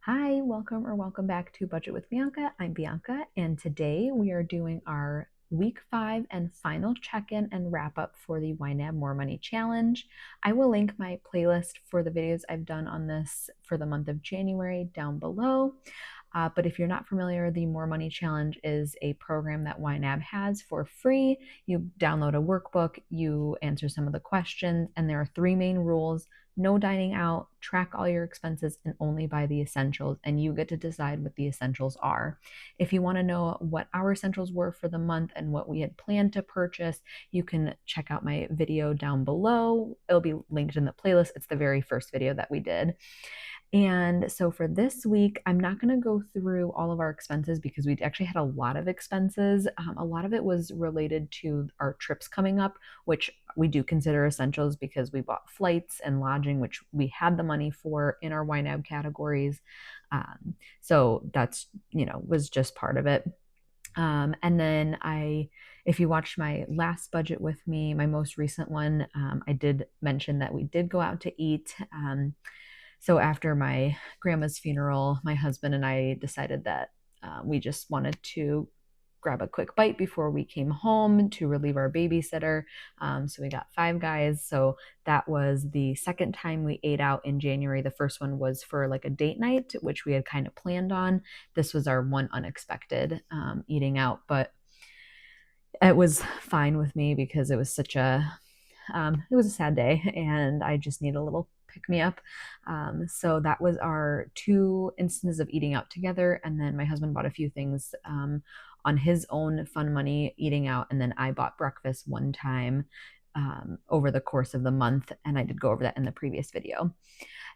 Hi, welcome back to Budget with Bianca. I'm Bianca, and today we are doing our week 5 and final check-in and wrap up for the Ynab More Money Challenge. I will link my playlist for the videos I've done on this for the month of January down below. But if you're not familiar, the More Money Challenge is a program that Ynab has for free. You download a workbook, you answer some of the questions, and there are 3 main rules: no dining out, track all your expenses, and only buy the essentials. And you get to decide what the essentials are. If you want to know what our essentials were for the month and what we had planned to purchase, you can check out my video down below. It'll be linked in the playlist. It's the very first video that we did. And so for this week, I'm not going to go through all of our expenses because we actually had a lot of expenses. A lot of it was related to our trips coming up, which we do consider essentials because we bought flights and lodging, which we had the money for in our YNAB categories. So that's, was just part of it. And then if you watched my last budget with me, my most recent one, I did mention that we did go out to eat. So after my grandma's funeral, my husband and I decided that we just wanted to grab a quick bite before we came home to relieve our babysitter. So we got Five Guys. So that was the second time we ate out in January. The first one was for like a date night, which we had kind of planned on. This was our one unexpected eating out, but it was fine with me because it was it was a sad day and I just need a little pick me up. So that was our 2 instances of eating out together. And then my husband bought a few things on his own fun money eating out. And then I bought breakfast one time over the course of the month. And I did go over that in the previous video.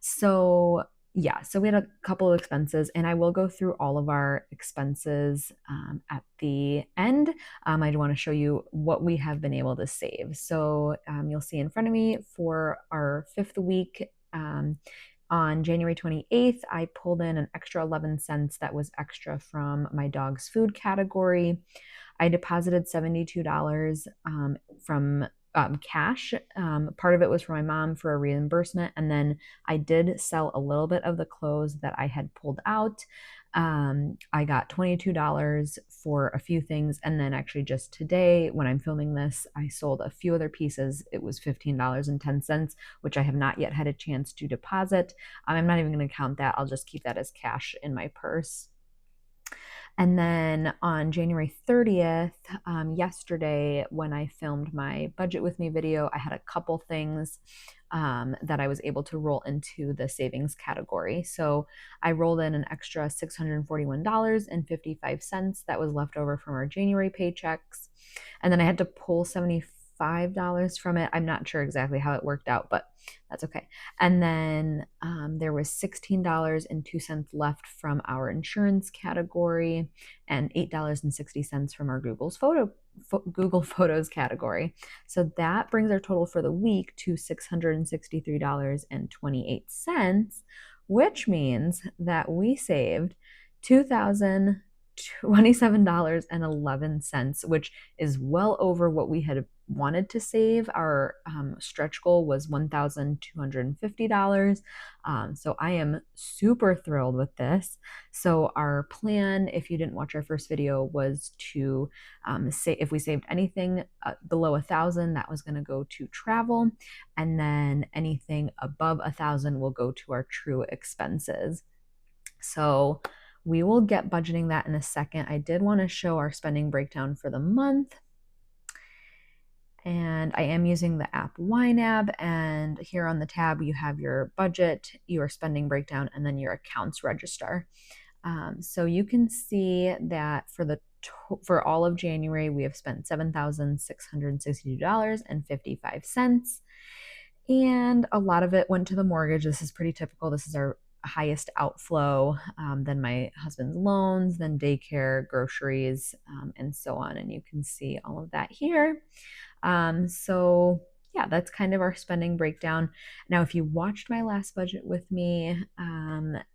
So yeah, so we had a couple of expenses, and I will go through all of our expenses at the end. I want to show you what we have been able to save. So you'll see in front of me for our 5th week. On January 28th, I pulled in an extra 11 cents that was extra from my dog's food category. I deposited $72 from cash. Part of it was for my mom for a reimbursement. And then I did sell a little bit of the clothes that I had pulled out. I got $22 for a few things. And then actually just today, when I'm filming this, I sold a few other pieces. It was $15.10, which I have not yet had a chance to deposit. I'm not even going to count that. I'll just keep that as cash in my purse. And then on January 30th, yesterday, when I filmed my Budget With Me video, I had a couple things that I was able to roll into the savings category. So I rolled in an extra $641.55 that was left over from our January paychecks. And then I had to pull $75 from it. I'm not sure exactly how it worked out, but that's okay. And then there was $16.02 left from our insurance category and $8.60 from our Google Photos category. So that brings our total for the week to $663.28, which means that we saved $2,027.11, which is well over what we had wanted to save. Our stretch goal was $1,250. So I am super thrilled with this. So our plan, if you didn't watch our first video, was to say if we saved anything below 1,000, that was going to go to travel, and then anything above 1,000 will go to our true expenses. So we will get budgeting that in a second. I did want to show our spending breakdown for the month. And I am using the app Ynab, and here on the tab you have your budget, your spending breakdown, and then your accounts register. So you can see that for all of January we have spent $7,662.55, and a lot of it went to the mortgage. This is pretty typical. This is our highest outflow, then my husband's loans, then daycare, groceries, and so on. And you can see all of that here. So yeah, that's kind of our spending breakdown. Now, if you watched my last budget with me,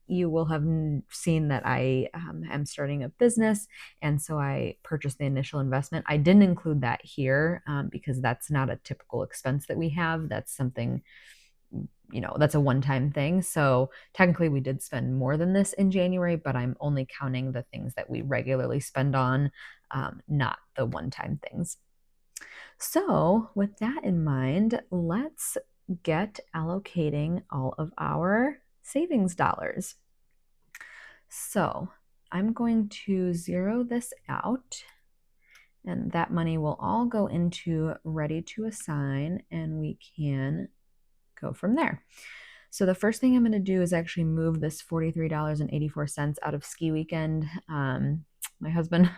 you will have seen that I am starting a business. And so I purchased the initial investment. I didn't include that here because that's not a typical expense that we have. That's something that's a one-time thing. So technically we did spend more than this in January, but I'm only counting the things that we regularly spend on, not the one-time things. So with that in mind, let's get allocating all of our savings dollars. So I'm going to zero this out, and that money will all go into ready to assign, and we can go from there. So the first thing I'm going to do is actually move this $43.84 out of ski weekend. My husband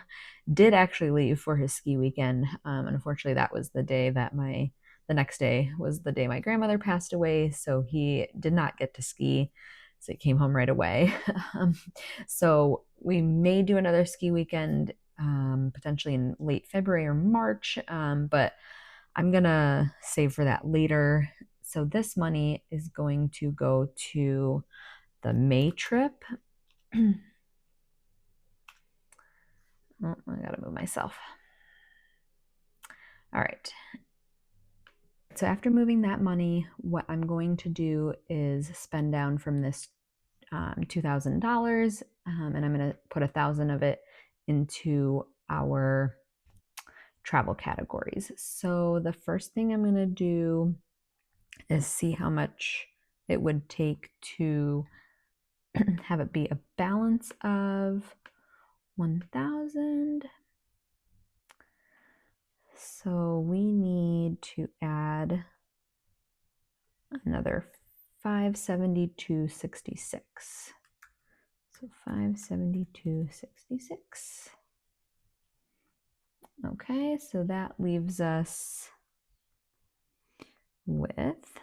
did actually leave for his ski weekend. Unfortunately, that was the day that the next day was the day my grandmother passed away. So he did not get to ski. So he came home right away. So we may do another ski weekend, potentially in late February or March. But I'm going to save for that later. So this money is going to go to the May trip. Oh, I gotta move myself. All right. So after moving that money, what I'm going to do is spend down from this $2,000, and I'm going to put 1,000 of it into our travel categories. So the first thing I'm going to do is see how much it would take to have it be a balance of 1,000. So we need to add another 572.66. So 572.66. Okay, so that leaves us with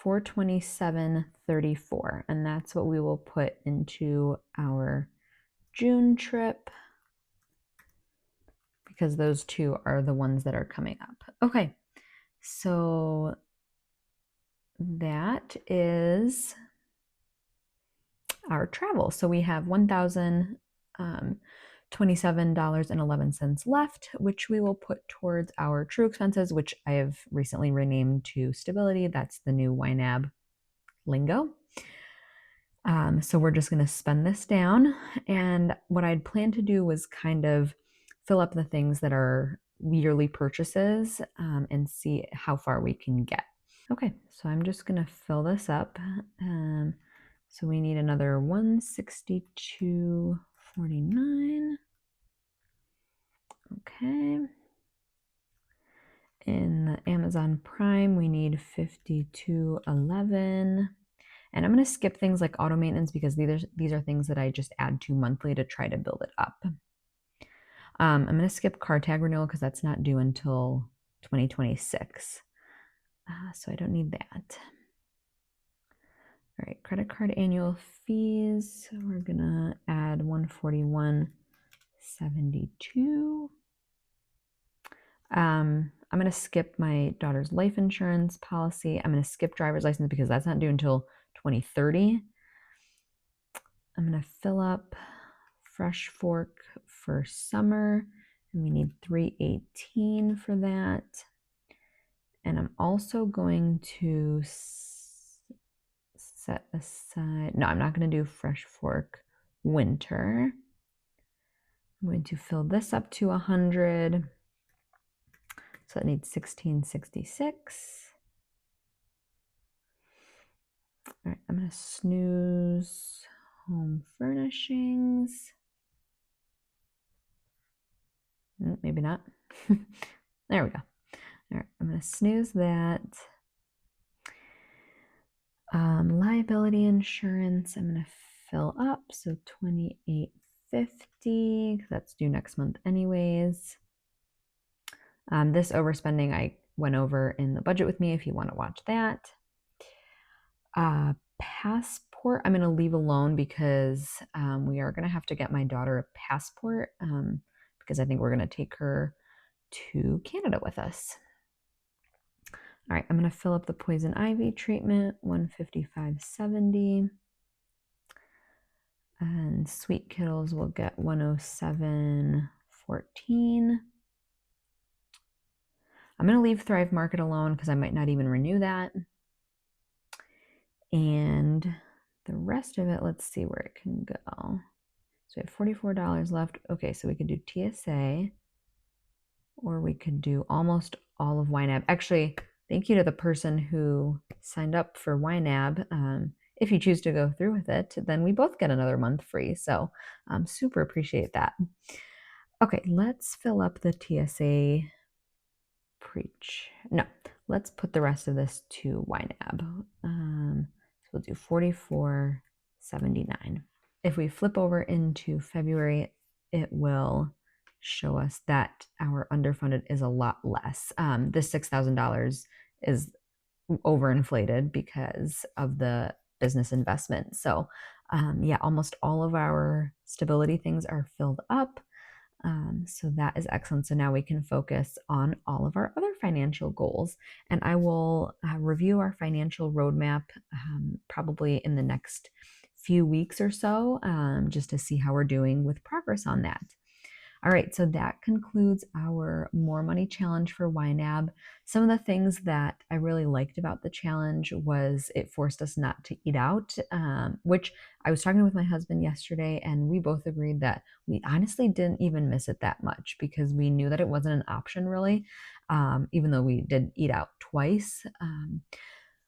427.34, and that's what we will put into our June trip, because those two are the ones that are coming up. Okay, so that is our travel. So we have $1,027.11 left, which we will put towards our true expenses, which I have recently renamed to stability. That's the new Ynab lingo. So we're just going to spend this down. And what I'd planned to do was kind of fill up the things that are yearly purchases, and see how far we can get. Okay, so I'm just going to fill this up. So we need another 162.49. Okay. In the Amazon Prime, we need 52.11. And I'm going to skip things like auto maintenance because these are things that I just add to monthly to try to build it up. I'm going to skip car tag renewal because that's not due until 2026. So I don't need that. All right, credit card annual fees. We're going to add 141.72. I'm going to skip my daughter's life insurance policy. I'm going to skip driver's license because that's not due until 2030. I'm going to fill up Fresh Fork for summer, and we need 318 for that. And I'm also going to set aside, no, I'm not going to do Fresh Fork winter. I'm going to fill this up to 100. So it needs 1666. All right, I'm going to snooze home furnishings. Maybe not. There we go. All right, I'm going to snooze that. Liability insurance, I'm going to fill up. So 2850, because that's due next month anyways. This overspending I went over in the budget with me if you want to watch that. Passport, I'm going to leave alone because we are going to have to get my daughter a passport, because I think we're going to take her to Canada with us. All right, I'm going to fill up the poison ivy treatment, 155.70. And sweet kittles will get 107.14. I'm going to leave Thrive Market alone because I might not even renew that. And the rest of it, let's see where it can go. So we have $44 left. Okay, so we could do TSA, or we could do almost all of Ynab. Actually, thank you to the person who signed up for Ynab. If you choose to go through with it, then we both get another month free. So super appreciate that. Okay, let's fill up the TSA preach. No, let's put the rest of this to Ynab. So we'll do 44.79. If we flip over into February, it will show us that our underfunded is a lot less. This $6,000 is overinflated because of the business investment. So yeah, almost all of our stability things are filled up. So that is excellent. So now we can focus on all of our other financial goals. And I will review our financial roadmap probably in the next few weeks or so, just to see how we're doing with progress on that. All right, so that concludes our More Money Challenge for Ynab. Some of the things that I really liked about the challenge was it forced us not to eat out, which I was talking with my husband yesterday, and we both agreed that we honestly didn't even miss it that much because we knew that it wasn't an option really, even though we did eat out twice.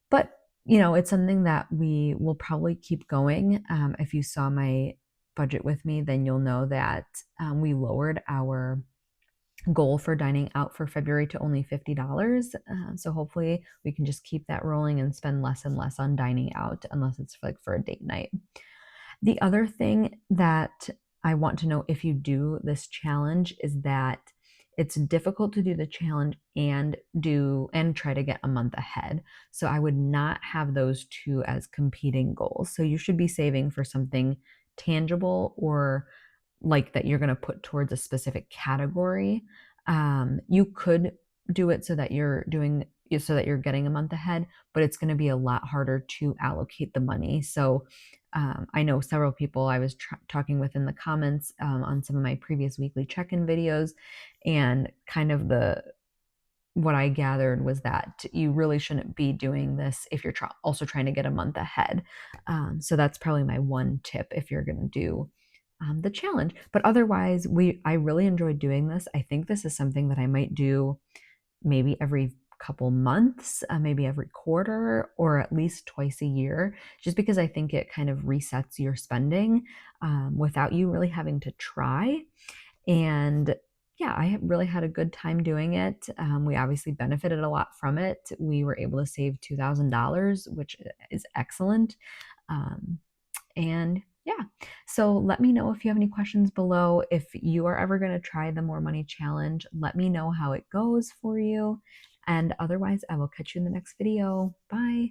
But it's something that we will probably keep going. If you saw my budget with me, then you'll know that we lowered our goal for dining out for February to only $50. So hopefully we can just keep that rolling and spend less and less on dining out, unless it's like for a date night. The other thing that I want to know if you do this challenge is that it's difficult to do the challenge and try to get a month ahead. So I would not have those two as competing goals. So you should be saving for something tangible or like that you're going to put towards a specific category. You could do it so that you're getting a month ahead, but it's going to be a lot harder to allocate the money. So I know several people I was talking with in the comments on some of my previous weekly check-in videos, and kind of what I gathered was that you really shouldn't be doing this if you're also trying to get a month ahead. So that's probably my one tip if you're going to do the challenge. But otherwise, I really enjoyed doing this. I think this is something that I might do maybe every couple months, maybe every quarter, or at least twice a year, just because I think it kind of resets your spending without you really having to try. And yeah, I really had a good time doing it. We obviously benefited a lot from it. We were able to save $2,000, which is excellent. And yeah, so let me know if you have any questions below. If you are ever going to try the More Money Challenge, let me know how it goes for you. And otherwise, I will catch you in the next video. Bye.